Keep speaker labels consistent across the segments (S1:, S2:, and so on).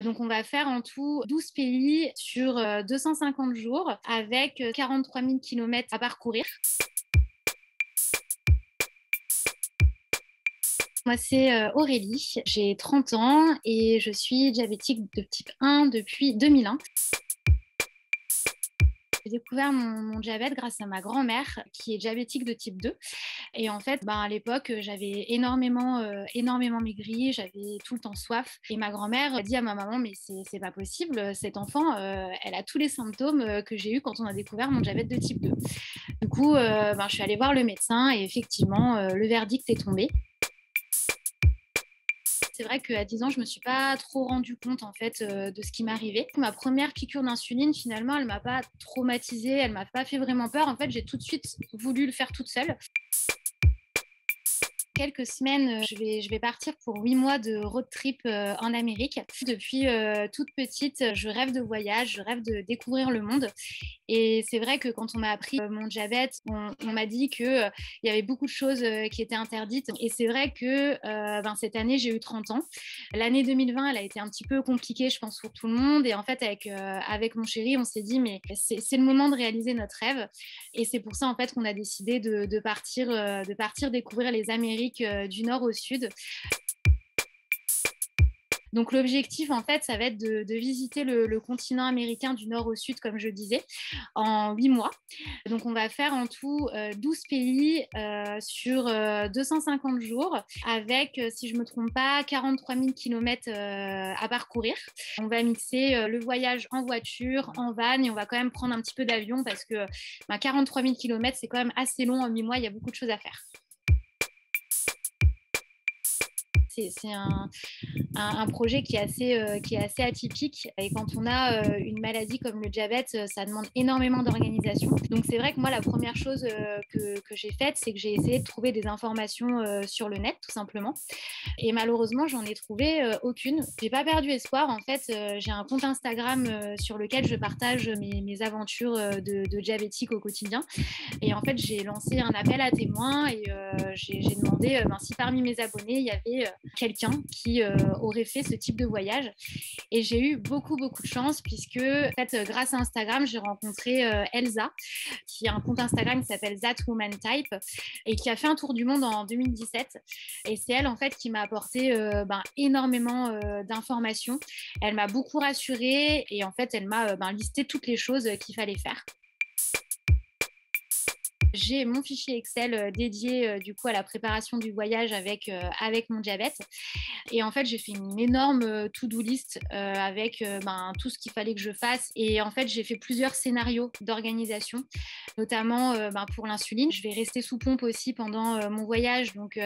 S1: Donc, on va faire en tout 12 pays sur 250 jours avec 43 000 kilomètres à parcourir. Moi, c'est Aurélie, j'ai 30 ans et je suis diabétique de type 1 depuis 2001. J'ai découvert mon diabète grâce à ma grand-mère qui est diabétique de type 2. Et en fait, à l'époque, j'avais énormément maigri, j'avais tout le temps soif. Et ma grand-mère a dit à ma maman, mais c'est pas possible, cette enfant, elle a tous les symptômes que j'ai eu quand on a découvert mon diabète de type 2. Du coup, je suis allée voir le médecin et effectivement, le verdict est tombé. C'est vrai qu'à 10 ans, je me suis pas trop rendu compte en fait de ce qui m'arrivait. Ma première piqûre d'insuline, finalement, elle m'a pas traumatisée, elle m'a pas fait vraiment peur. En fait, j'ai tout de suite voulu le faire toute seule. Quelques semaines, je vais partir pour 8 mois de road trip en Amérique. Depuis toute petite, je rêve de voyage, je rêve de découvrir le monde. Et c'est vrai que quand on m'a appris mon diabète, on m'a dit qu'il y avait beaucoup de choses qui étaient interdites. Et c'est vrai que cette année, j'ai eu 30 ans. L'année 2020, elle a été un petit peu compliquée, je pense, pour tout le monde. Et en fait, avec mon chéri, on s'est dit, mais c'est le moment de réaliser notre rêve. Et c'est pour ça, en fait, qu'on a décidé de partir découvrir les Amériques du nord au sud. Donc l'objectif, en fait, ça va être de visiter le continent américain du nord au sud, comme je disais, en 8 mois. Donc on va faire en tout 12 pays sur 250 jours avec, si je ne me trompe pas, 43 000 kilomètres à parcourir. On va mixer le voyage en voiture, en van, et on va quand même prendre un petit peu d'avion parce que 43 000 kilomètres, c'est quand même assez long en 8 mois, il y a beaucoup de choses à faire. C'est un projet qui est assez atypique. Et quand on a une maladie comme le diabète, ça demande énormément d'organisation. Donc c'est vrai que moi, la première chose que j'ai faite, c'est que j'ai essayé de trouver des informations sur le net, tout simplement. Et malheureusement, j'en ai trouvé aucune. J'ai pas perdu espoir. En fait, j'ai un compte Instagram sur lequel je partage mes aventures de diabétique au quotidien. Et en fait, j'ai lancé un appel à témoins et j'ai demandé si parmi mes abonnés, il y avait quelqu'un qui aurait fait ce type de voyage. Et j'ai eu beaucoup de chance puisque, en fait, grâce à Instagram, j'ai rencontré Elsa, qui a un compte Instagram qui s'appelle That Woman Type et qui a fait un tour du monde en 2017. Et c'est elle, en fait, qui m'a apporté énormément d'informations. Elle m'a beaucoup rassurée et, en fait, elle m'a listé toutes les choses qu'il fallait faire. J'ai mon fichier Excel dédié du coup à la préparation du voyage avec mon diabète. Et en fait, j'ai fait une énorme to-do list avec tout ce qu'il fallait que je fasse. Et en fait, j'ai fait plusieurs scénarios d'organisation, notamment pour l'insuline. Je vais rester sous pompe aussi pendant mon voyage. Donc,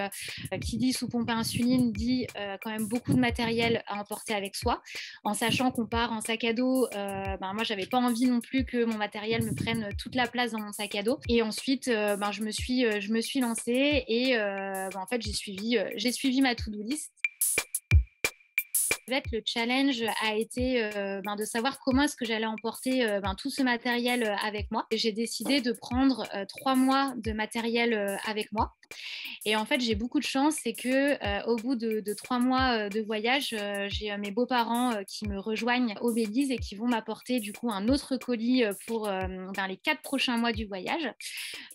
S1: qui dit sous pompe à insuline dit quand même beaucoup de matériel à emporter avec soi, en sachant qu'on part en sac à dos. Moi, j'avais pas envie non plus que mon matériel me prenne toute la place dans mon sac à dos. Et ensuite, je me suis lancée et en fait, j'ai suivi ma to-do list. En fait, le challenge a été de savoir comment est-ce que j'allais emporter tout ce matériel avec moi. J'ai décidé de prendre 3 mois de matériel avec moi. Et en fait, j'ai beaucoup de chance, c'est que au bout de 3 mois de voyage, j'ai mes beaux-parents qui me rejoignent au Belize et qui vont m'apporter du coup un autre colis pour les 4 prochains mois du voyage.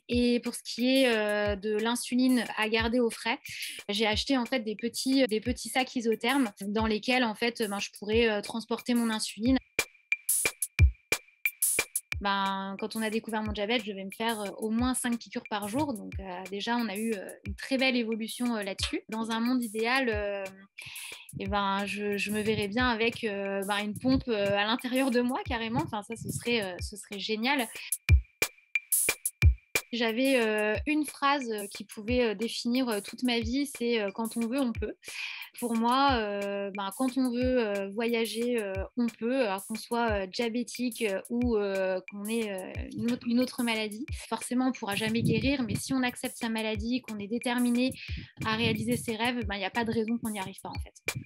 S1: Et pour ce qui est de l'insuline à garder au frais, j'ai acheté en fait des petits sacs isothermes dans lesquels en fait je pourrais transporter mon insuline. Quand on a découvert mon diabète, je devais me faire au moins 5 piqûres par jour. Donc déjà, on a eu une très belle évolution là-dessus. Dans un monde idéal, je me verrais bien avec une pompe à l'intérieur de moi carrément. Enfin, ça, ce serait génial. J'avais une phrase qui pouvait définir toute ma vie, c'est quand on veut, on peut. Pour moi, quand on veut voyager, on peut, alors qu'on soit diabétique ou qu'on ait une autre maladie. Forcément, on ne pourra jamais guérir, mais si on accepte sa maladie, qu'on est déterminé à réaliser ses rêves, il n'y a pas de raison qu'on n'y arrive pas en fait.